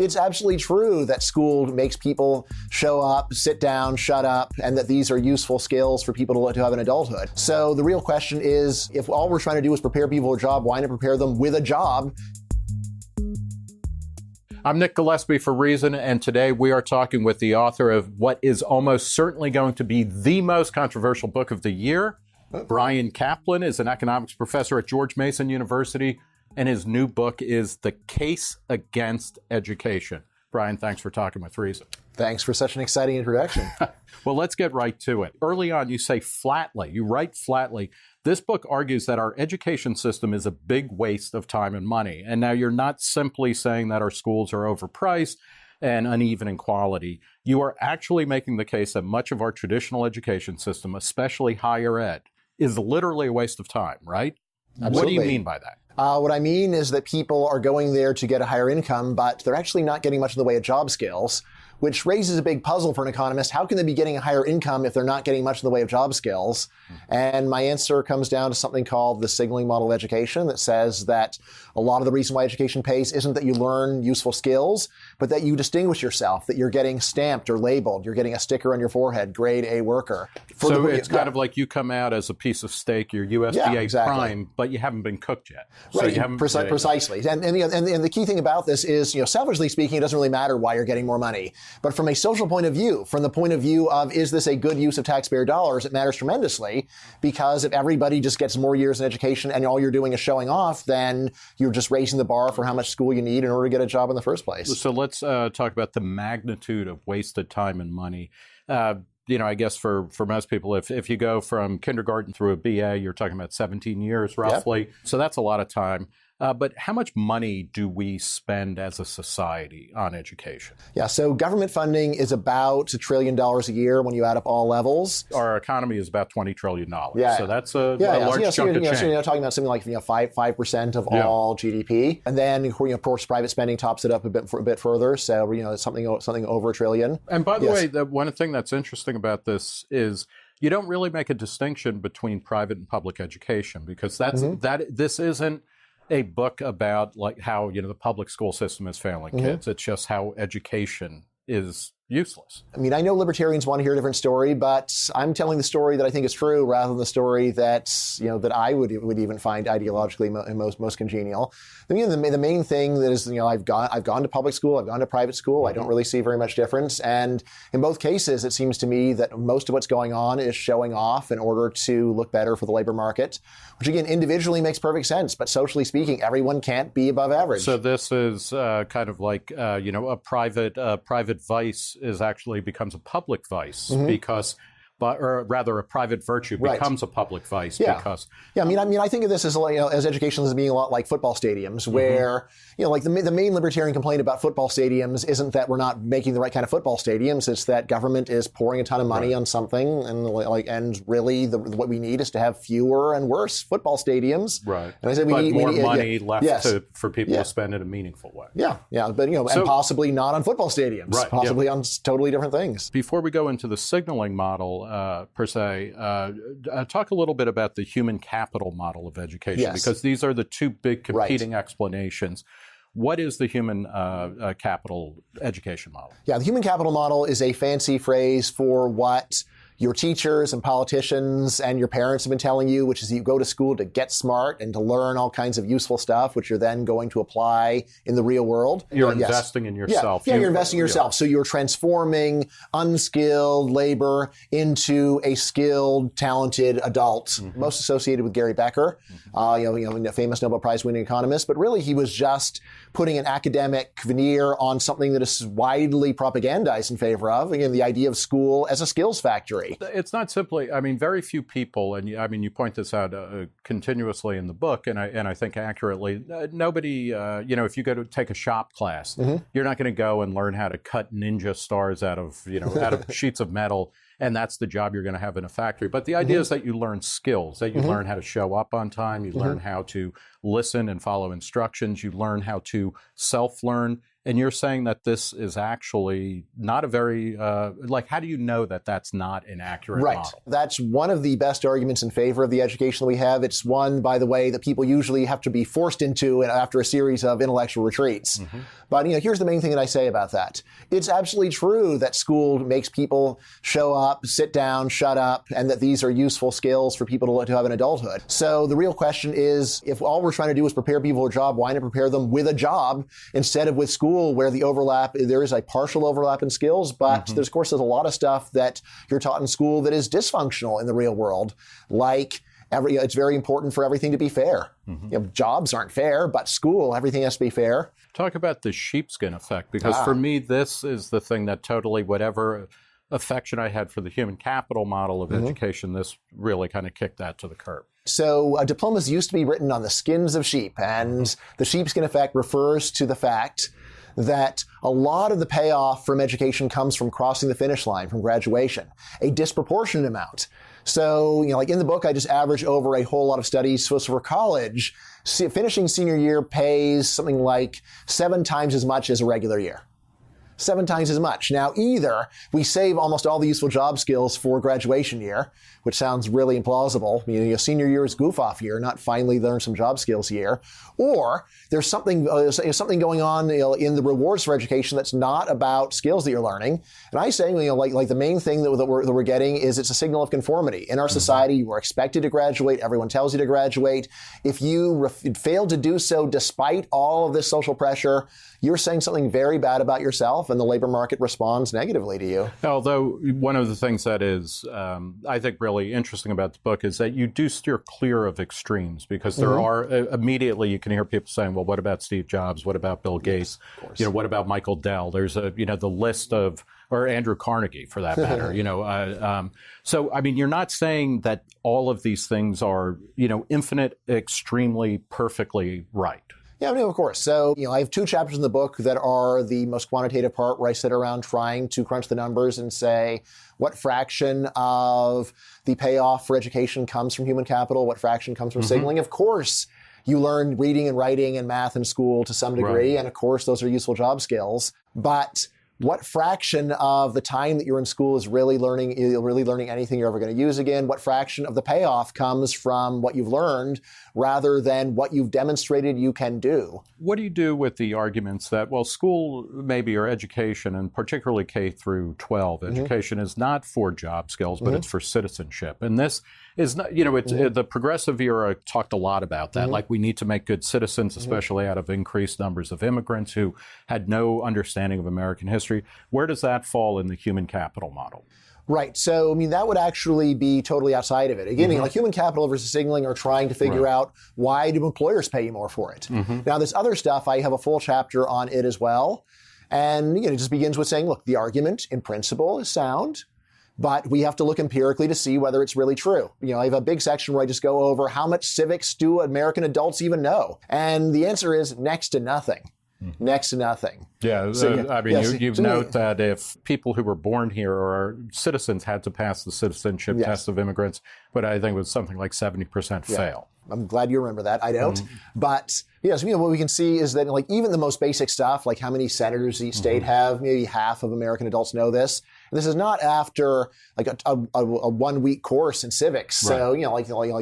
It's absolutely true that school makes people show up, sit down, shut up, and that these are useful skills for people to have an adulthood. So the real question is, if all we're trying to do is prepare people for a job, why not prepare them with a job? I'm Nick Gillespie for Reason, and today we are talking with the author of what is almost certainly going to be the most controversial book of the year. Bryan Caplan is an economics professor at George Mason University, and his new book is The Case Against Education. Bryan, thanks for talking with Reason. Thanks for such an exciting introduction. Well, let's get right to it. Early on, you say flatly, you write flatly, this book argues that our education system is a big waste of time and money. And now you're not simply saying that our schools are overpriced and uneven in quality. You are actually making the case that much of our traditional education system, especially higher ed, is literally a waste of time, right? Absolutely. What do you mean by that? What I mean is that people are going there to get a higher income, but they're actually not getting much in the way of job skills, which raises a big puzzle for an economist. How can they be getting a higher income if they're not getting much in the way of job skills? And my answer comes down to something called the signaling model of education that says that a lot of the reason why education pays isn't that you learn useful skills, but that you distinguish yourself, that you're getting stamped or labeled, you're getting a sticker on your forehead, grade A worker. So it's kind of like you come out as a piece of steak, you're USDA prime, but you haven't been cooked yet. So right, you haven't, precisely. And the key thing about this is, selfishly speaking, it doesn't really matter why you're getting more money. But from a social point of view, from the point of view of, is this a good use of taxpayer dollars, it matters tremendously, because if everybody just gets more years in education and all you're doing is showing off, then you're just raising the bar for how much school you need in order to get a job in the first place. So let's talk about the magnitude of wasted time and money. I guess for most people, if you go from kindergarten through a BA, you're talking about 17 years roughly. Yep. So that's a lot of time. But how much money do we spend as a society on education? Yeah, so government funding is about $1 trillion a year when you add up all levels. Our economy is about $20 trillion. Yeah. So that's a large chunk of change. So you're talking about something like 5% of all GDP. And then, of course, private spending tops it up a bit further. So, it's something over $1 trillion. And by the way, the one thing that's interesting about this is you don't really make a distinction between private and public education, because this isn't a book about like how the public school system is failing kids. It's just how education is useless. I mean, I know libertarians want to hear a different story, but I'm telling the story that I think is true rather than the story that that I would even find ideologically most congenial. I mean, the main thing that is, I've gone to public school, I've gone to private school. I don't really see very much difference, and in both cases, it seems to me that most of what's going on is showing off in order to look better for the labor market, which again individually makes perfect sense, but socially speaking, everyone can't be above average. So this is kind of like a private vice is actually becomes a public vice because, or rather, a private virtue becomes a public vice because. Yeah, I mean, I think of this as education as being a lot like football stadiums, where like the main libertarian complaint about football stadiums isn't that we're not making the right kind of football stadiums; it's that government is pouring a ton of money on something, and really what we need is to have fewer and worse football stadiums. Right. And I said we need more money left for people to spend in a meaningful way. Yeah, but and possibly not on football stadiums, possibly on totally different things. Before we go into the signaling model per se, talk a little bit about the human capital model of education, because these are the two big competing explanations. What is the human capital education model? Yeah, the human capital model is a fancy phrase for what your teachers and politicians and your parents have been telling you, which is you go to school to get smart and to learn all kinds of useful stuff, which you're then going to apply in the real world. You're investing in yourself. Yeah, you're investing in yourself. So you're transforming unskilled labor into a skilled, talented adult, most associated with Gary Becker, a famous Nobel Prize winning economist. But really, he was just putting an academic veneer on something that is widely propagandized in favor of, again, the idea of school as a skills factory. It's not simply, very few people, and you point this out continuously in the book, and I think accurately, nobody, if you go to take a shop class, you're not going to go and learn how to cut ninja stars out of sheets of metal, and that's the job you're going to have in a factory. But the idea is that you learn skills, that you learn how to show up on time, you learn how to listen and follow instructions, you learn how to self-learn, And you're saying that this is actually not a very, how do you know that that's not an accurate model? That's one of the best arguments in favor of the education that we have. It's one, by the way, that people usually have to be forced into after a series of intellectual retreats. But, here's the main thing that I say about that. It's absolutely true that school makes people show up, sit down, shut up, and that these are useful skills for people to have in adulthood. So the real question is, if all we're trying to do is prepare people for a job, why not prepare them with a job instead of with school, where the overlap, there is a partial overlap in skills, but there's, of course, there's a lot of stuff that you're taught in school that is dysfunctional in the real world, like it's very important for everything to be fair. Jobs aren't fair, but school, everything has to be fair. Talk about the sheepskin effect, because for me, this is the thing that totally, whatever affection I had for the human capital model of education, this really kind of kicked that to the curb. So diplomas used to be written on the skins of sheep, and the sheepskin effect refers to the fact that a lot of the payoff from education comes from crossing the finish line, from graduation, a disproportionate amount. So, like in the book, I just average over a whole lot of studies. So for college, finishing senior year pays something like 7 times as much as a regular year. 7 times as much. Now, either we save almost all the useful job skills for graduation year, which sounds really implausible. Senior year is goof-off year, not finally learn some job skills year. Or there's something going on in the rewards for education that's not about skills that you're learning. And I say, like the main thing that we're getting is it's a signal of conformity. In our society, you are expected to graduate. Everyone tells you to graduate. If you fail to do so despite all of this social pressure, you're saying something very bad about yourself, and the labor market responds negatively to you. Although one of the things that is, I think, really interesting about the book is that you do steer clear of extremes, because there are, immediately you can hear people saying, well, what about Steve Jobs? What about Bill Gates? What about Michael Dell? There's the list of, or Andrew Carnegie for that matter, So, I mean, you're not saying that all of these things are, infinite, extremely, perfectly right. Yeah, of course. So, I have 2 chapters in the book that are the most quantitative part, where I sit around trying to crunch the numbers and say, what fraction of the payoff for education comes from human capital? What fraction comes from signaling? Of course, you learn reading and writing and math in school to some degree, and of course, those are useful job skills. But what fraction of the time that you're in school is really learning anything you're ever going to use again? What fraction of the payoff comes from what you've learned rather than what you've demonstrated you can do? What do you do with the arguments that, well, school maybe, or education, and particularly K through 12 education, is not for job skills, but it's for citizenship? And this is not, the progressive era talked a lot about that. Like, we need to make good citizens, especially out of increased numbers of immigrants who had no understanding of American history. Where does that fall in the human capital model? Right. So, that would actually be totally outside of it. Again, like human capital versus signaling are trying to figure out, why do employers pay you more for it? Now, this other stuff, I have a full chapter on it as well. And, it just begins with saying, look, the argument in principle is sound, but we have to look empirically to see whether it's really true. I have a big section where I just go over how much civics do American adults even know? And the answer is next to nothing. Next to nothing. Yeah, so, you note that if people who were born here or citizens had to pass the citizenship test of immigrants, but I think it was something like 70% fail. I'm glad you remember that. I don't. But yes, what we can see is that even the most basic stuff, like how many senators each state have, maybe half of American adults know this. And this is not after like a 1-week course in civics. So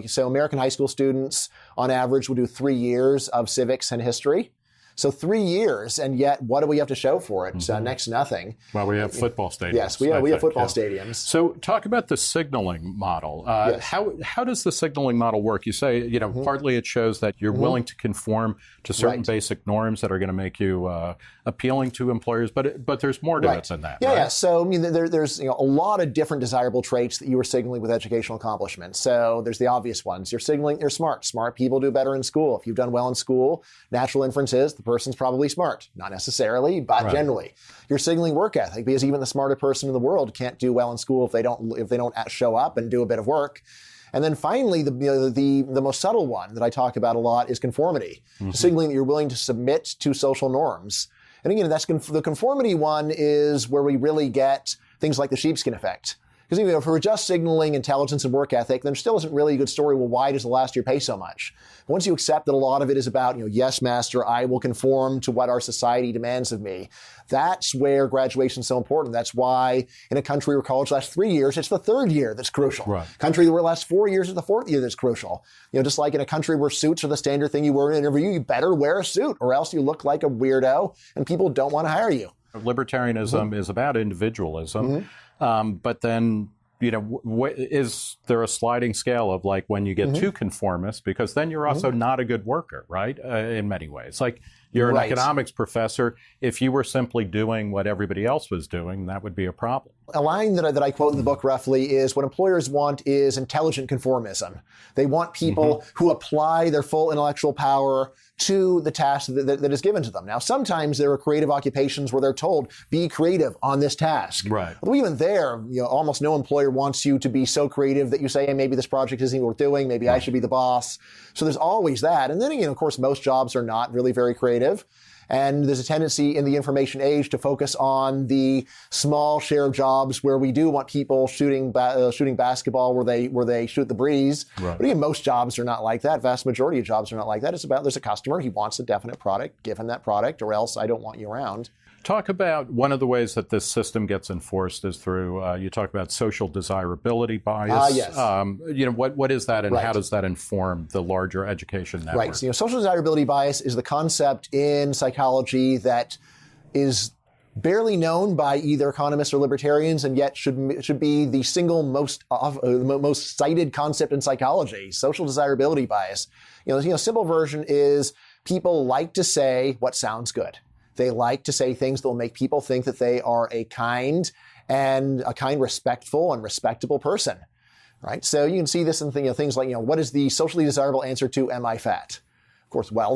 so American high school students on average will do 3 years of civics and history. So 3 years, and yet what do we have to show for it? Next to nothing. Well, we have football stadiums. Yes, we have football stadiums. So talk about the signaling model. How does the signaling model work? You say, partly it shows that you're willing to conform to certain basic norms that are going to make you appealing to employers, but there's more to it than that. Yeah. So there's a lot of different desirable traits that you are signaling with educational accomplishments. So there's the obvious ones. You're signaling you're smart. Smart people do better in school. If you've done well in school, natural inference is the person's probably smart. Not necessarily, but generally. You're signaling work ethic, because even the smartest person in the world can't do well in school if they don't show up and do a bit of work. And then finally, the most subtle one that I talk about a lot is conformity, signaling that you're willing to submit to social norms. And again, the conformity one is where we really get things like the sheepskin effect. Because if we're just signaling intelligence and work ethic, then there still isn't really a good story. Well, why does the last year pay so much? Once you accept that a lot of it is about, yes, master, I will conform to what our society demands of me. That's where graduation is so important. That's why in a country where college lasts 3 years, it's the third year that's crucial. Right. Country where it lasts 4 years, it's the fourth year that's crucial. Just like in a country where suits are the standard thing you wear in an interview, you better wear a suit or else you look like a weirdo and people don't want to hire you. Libertarianism is about individualism, but then, is there a sliding scale of like when you get too conformist, because then you're also not a good worker, right? In many ways. Like you're an economics professor. If you were simply doing what everybody else was doing, that would be a problem. A line that I quote in the book roughly is what employers want is intelligent conformism. They want people who apply their full intellectual power to the task that is given to them. Now, sometimes there are creative occupations where they're told, be creative on this task. Right. Although even there, almost no employer wants you to be so creative that you say, hey, maybe this project isn't even worth doing. Maybe I should be the boss. So there's always that. And then, of course, most jobs are not really very creative. And there's a tendency in the information age to focus on the small share of jobs where we do want people shooting basketball where they shoot the breeze. Right. But even most jobs are not like that. Vast majority of jobs are not like that. It's about there's a customer, he wants a definite product, give him that product, or else I don't want you around. Talk about one of the ways that this system gets enforced is through, you talk about social desirability bias. Yes. What is that and how does that inform the larger education network? Right. So, social desirability bias is the concept in psychology that is barely known by either economists or libertarians, and yet should be the single most cited concept in psychology. Social desirability bias. Simple version is people like to say what sounds good. They like to say things that will make people think that they are a kind, respectful, and respectable person, right? So you can see this in things like, what is the socially desirable answer to, am I fat? Of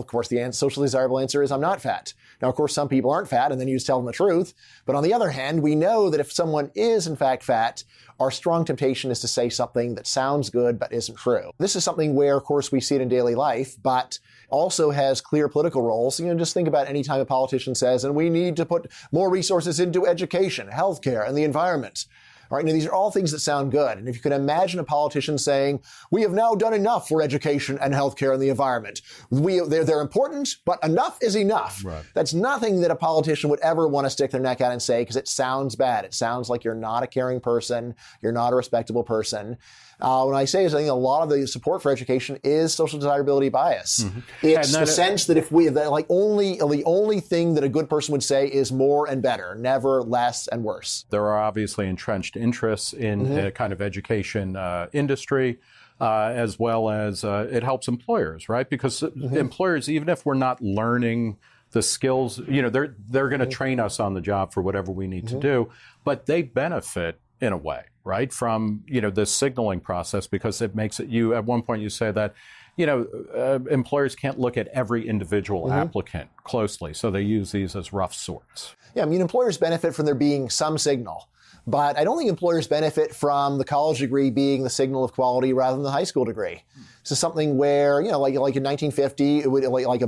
course, the socially desirable answer is I'm not fat. Now, of course, some people aren't fat, and then you just tell them the truth. But on the other hand, we know that if someone is in fact fat, our strong temptation is to say something that sounds good but isn't true. This is something where, of course, we see it in daily life, but also has clear political roles. Just think about any time a politician says, and we need to put more resources into education, healthcare, and the environment. All right, now these are all things that sound good. And if you can imagine a politician saying, we have now done enough for education and healthcare and the environment. They're important, but enough is enough. Right. That's nothing that a politician would ever want to stick their neck out and say, because it sounds bad. It sounds like you're not a caring person. You're not a respectable person. When I say is, I think a lot of the support for education is social desirability bias. It's the sense that the only thing that a good person would say is more and better, never less and worse. There are obviously entrenched interests in a kind of education industry, as well as it helps employers, right? Because employers, even if we're not learning the skills, they're going to train us on the job for whatever we need to do, but they benefit in a way, right, from, this signaling process, because it makes it, at one point you say that, employers can't look at every individual applicant closely, so they use these as rough sorts. Yeah, employers benefit from there being some signal. But I don't think employers benefit from the college degree being the signal of quality rather than the high school degree. This is something where, like in 1950, it would something like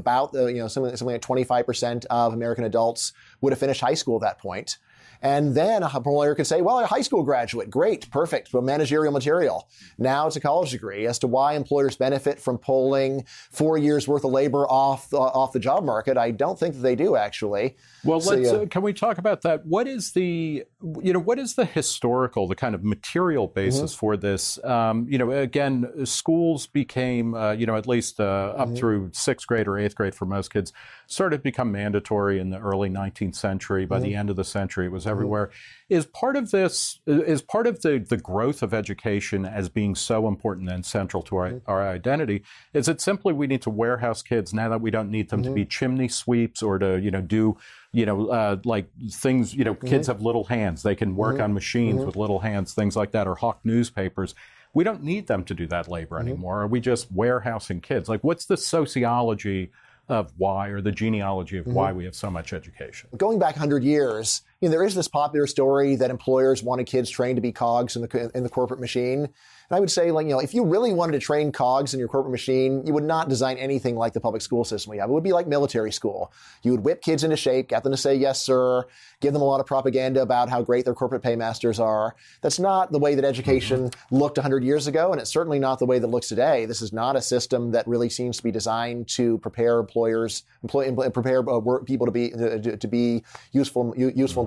25% of American adults would have finished high school at that point. And then a employer could say, well, a high school graduate, great, perfect, but managerial material. Now it's a college degree. As to why employers benefit from pulling 4 years worth of labor off the job market, I don't think that they do, actually. Well, can we talk about that? What is the historical, the kind of material basis for this? Again, schools became, at least up through 6th grade or 8th grade for most kids, started to become mandatory in the early 19th century. By the end of the century, it was everywhere. Is part of the growth of education as being so important and central to our identity? Is it simply we need to warehouse kids now that we don't need them to be chimney sweeps or to do like things, kids have little hands. They can work on machines with little hands, things like that, or hawk newspapers. We don't need them to do that labor anymore. Are we just warehousing kids? Like, what's the sociology of why, or the genealogy of why we have so much education? Going back 100 years, there is this popular story that employers wanted kids trained to be cogs in the corporate machine. And I would say, if you really wanted to train cogs in your corporate machine, you would not design anything like the public school system we have. It would be like military school. You would whip kids into shape, get them to say yes, sir, give them a lot of propaganda about how great their corporate paymasters are. That's not the way that education looked 100 years ago, and it's certainly not the way that it looks today. This is not a system that really seems to be designed to prepare people to be useful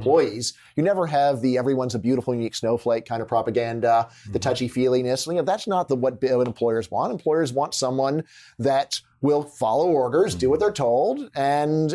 employees. You never have the everyone's a beautiful, unique snowflake kind of propaganda, the touchy-feeliness. That's not what employers want. Employers want someone that will follow orders, do what they're told, and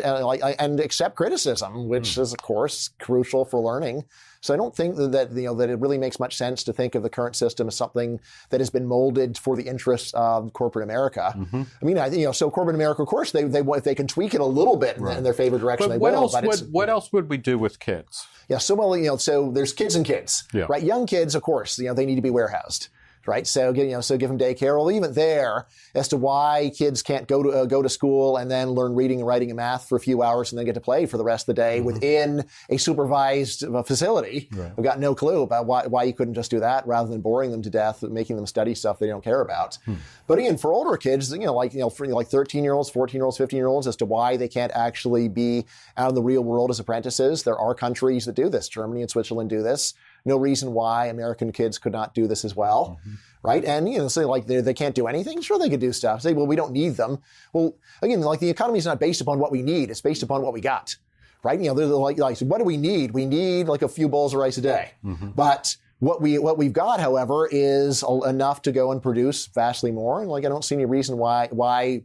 accept criticism, which is, of course, crucial for learning. So I don't think that it really makes much sense to think of the current system as something that has been molded for the interests of corporate America. I mean, so corporate America, of course, if they can tweak it a little bit in their favorite direction, they will. What else would we do with kids? Yeah, so there's kids and kids, right? Young kids, of course, they need to be warehoused. Right, so give them daycare. Well, even there, as to why kids can't go to school and then learn reading and writing and math for a few hours and then get to play for the rest of the day within a supervised facility, we've got no clue about why you couldn't just do that rather than boring them to death, making them study stuff they don't care about. But again, for older kids, for 13-year-olds, 14-year-olds, 15-year-olds, as to why they can't actually be out in the real world as apprentices, there are countries that do this. Germany and Switzerland do this. No reason why American kids could not do this as well, right? And, say they can't do anything. Sure, they could do stuff. Say, well, we don't need them. Well, again, the economy is not based upon what we need. It's based upon what we got, right? They're what do we need? We need a few bowls of rice a day. But what we've got, however, is enough to go and produce vastly more. And I don't see any reason why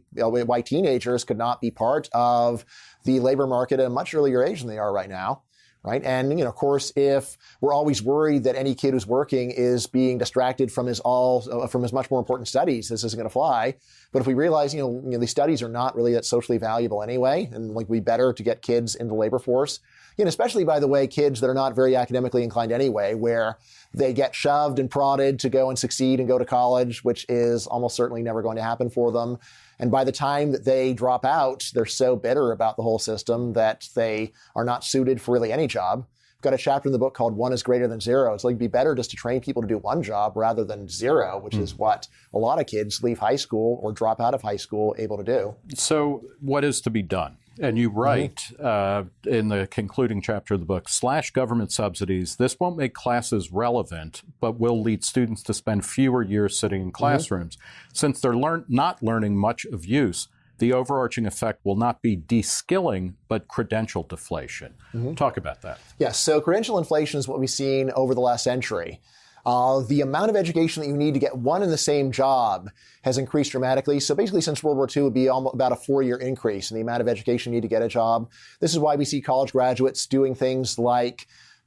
teenagers could not be part of the labor market at a much earlier age than they are right now. Right. And, of course, if we're always worried that any kid who's working is being distracted from his much more important studies, this isn't going to fly. But if we realize, these studies are not really that socially valuable anyway, and we better to get kids in the labor force, especially, by the way, kids that are not very academically inclined anyway, where they get shoved and prodded to go and succeed and go to college, which is almost certainly never going to happen for them. And by the time that they drop out, they're so bitter about the whole system that they are not suited for really any job. I've got a chapter in the book called One is Greater Than Zero. It's it'd be better just to train people to do one job rather than zero, which is what a lot of kids leave high school or drop out of high school able to do. So what is to be done? And you write in the concluding chapter of the book, slash government subsidies. This won't make classes relevant, but will lead students to spend fewer years sitting in classrooms. Since they're not learning much of use, the overarching effect will not be de-skilling, but credential deflation. Talk about that. Yes, so credential inflation is what we've seen over the last century. The amount of education that you need to get one and the same job has increased dramatically. So basically, since World War II, it would be about a 4-year increase in the amount of education you need to get a job. This is why we see college graduates doing things like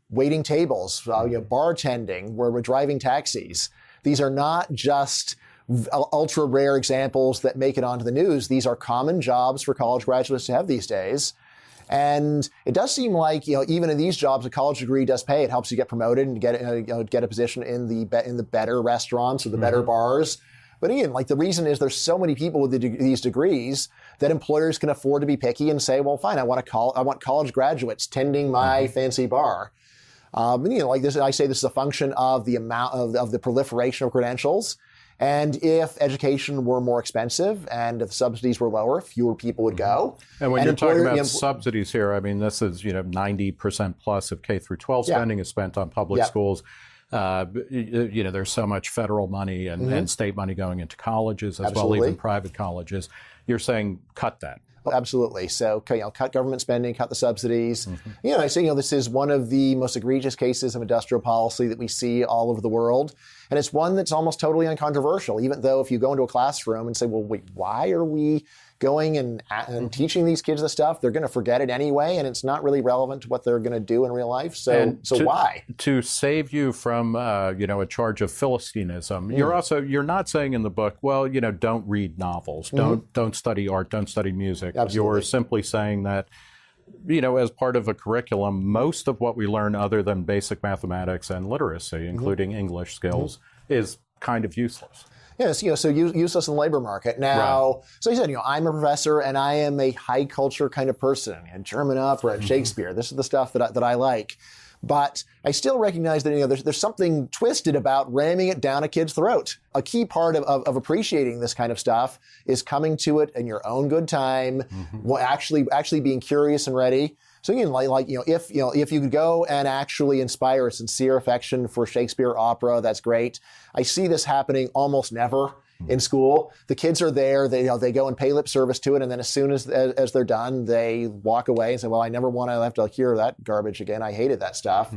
waiting tables, bartending, where we're driving taxis. These are not just ultra rare examples that make it onto the news. These are common jobs for college graduates to have these days. And it does seem like, even in these jobs, a college degree does pay. It helps you get promoted and get a position in the better restaurants or the better bars. But again, the reason is there's so many people with these degrees that employers can afford to be picky and say, well, fine, I want college graduates tending my fancy bar. This, I say this is a function of the amount of the proliferation of credentials. And if education were more expensive and if subsidies were lower, fewer people would go. And when you're talking about subsidies here, I mean, this is 90% plus of K through 12 spending is spent on public schools. There's so much federal money and state money going into colleges as well, even private colleges. You're saying cut that. Absolutely. So, cut government spending, cut the subsidies. I say, this is one of the most egregious cases of industrial policy that we see all over the world. And it's one that's almost totally uncontroversial, even though if you go into a classroom and say, well, wait, why are we going and teaching these kids this stuff? They're going to forget it anyway, and it's not really relevant to what they're going to do in real life. So why? To save you from, a charge of Philistinism, you're not saying in the book, well, don't read novels, don't study art, don't study music. Absolutely. You're simply saying that, as part of a curriculum, most of what we learn other than basic mathematics and literacy, including English skills, is kind of useless. Yes, so useless in the labor market. Now, Right. so he said, I'm a professor and I am a high culture kind of person. German opera, Shakespeare. This is the stuff that I like. But I still recognize that there's something twisted about ramming it down a kid's throat. A key part of appreciating this kind of stuff is coming to it in your own good time, actually being curious and ready. So again, if you could go and actually inspire a sincere affection for Shakespeare opera, that's great. I see this happening almost never in school. The kids are there, they go and pay lip service to it, and then as soon as they're done, they walk away and say, well, I never want to have to hear that garbage again. I hated that stuff.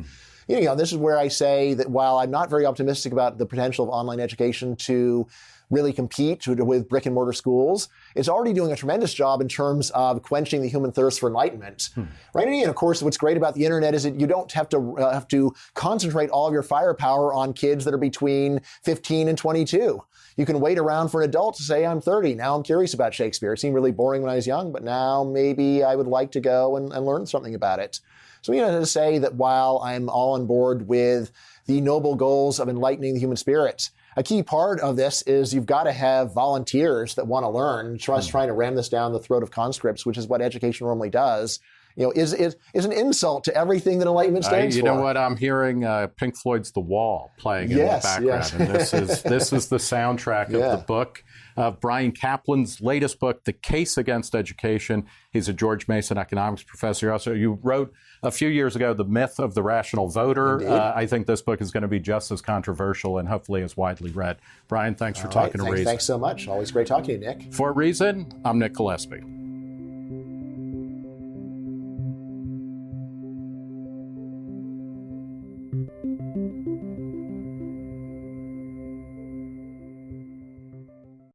This is where I say that while I'm not very optimistic about the potential of online education to really compete with brick and mortar schools, it's already doing a tremendous job in terms of quenching the human thirst for enlightenment. Right? And of course, what's great about the internet is that you don't have to concentrate all of your firepower on kids that are between 15 and 22. You can wait around for an adult to say, I'm 30. Now I'm curious about Shakespeare. It seemed really boring when I was young, but now maybe I would like to go and learn something about it. So, to say that while I'm all on board with the noble goals of enlightening the human spirit, a key part of this is you've got to have volunteers that want to learn. Trying to ram this down the throat of conscripts, which is what education normally does, is an insult to everything that enlightenment stands for. You know what? I'm hearing Pink Floyd's The Wall playing in the background. Yes. And this is the soundtrack of the book. Brian Kaplan's latest book, The Case Against Education. He's a George Mason economics professor. Also, you wrote a few years ago, The Myth of the Rational Voter. I think this book is going to be just as controversial and hopefully as widely read. Brian, thanks for talking to Reason. Thanks so much. Always great talking to you, Nick. For Reason, I'm Nick Gillespie.